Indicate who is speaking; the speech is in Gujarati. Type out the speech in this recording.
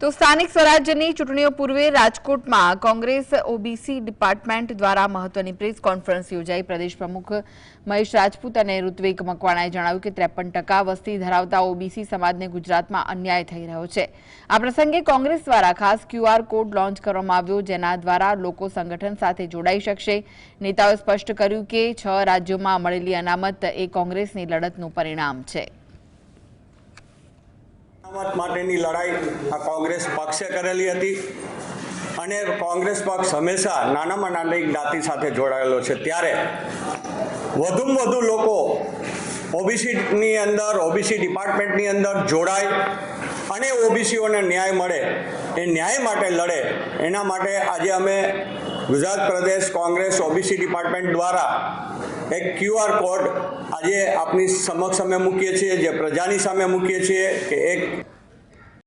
Speaker 1: તો સ્થાનિક સ્વરાજ્યની ચૂંટણીઓ પૂર્વે રાજકોટમાં કોંગ્રેસ ઓબીસી ડિપાર્ટમેન્ટ દ્વારા મહત્વની પ્રેસ કોન્ફરન્સ યોજાઈ। પ્રદેશ પ્રમુખ મહેશ રાજપૂત અને ઋત્વિક મકવાણાએ જણાવ્યું કે 53% વસ્તી ધરાવતા ઓબીસી સમાજને ગુજરાતમાં અન્યાય થઈ રહ્યો છે। આ પ્રસંગે કોંગ્રેસ દ્વારા ખાસ ક્યુઆર કોડ લોન્ચ કરવામાં આવ્યો, જેના દ્વારા લોકો સંગઠન સાથે જોડાઈ શકશે। નેતાઓએ સ્પષ્ટ કર્યું કે 6 રાજ્યોમાં મળેલી અનામત એ કોંગ્રેસની લડતનું પરિણામ છે।
Speaker 2: અનામત માટેની લડાઈ આ કોંગ્રેસ પક્ષે કરેલી હતી અને કોંગ્રેસ પક્ષ હંમેશા નાનામાં નાની જ્ઞાતિ સાથે જોડાયેલો છે। ત્યારે વધુમાં વધુ લોકો ઓબીસીની અંદર ઓબીસી ડિપાર્ટમેન્ટની અંદર જોડાય અને ઓબીસીઓને ન્યાય મળે, એ ન્યાય માટે લડે, એના માટે આજે અમે ગુજરાત પ્રદેશ કોંગ્રેસ ઓબીસી ડિપાર્ટમેન્ટ દ્વારા એક ક્યુઆર કોડ આજે આપની સમક્ષ અમે મૂકીએ છીએ, જે પ્રજાની સામે મૂકીએ છીએ કે એક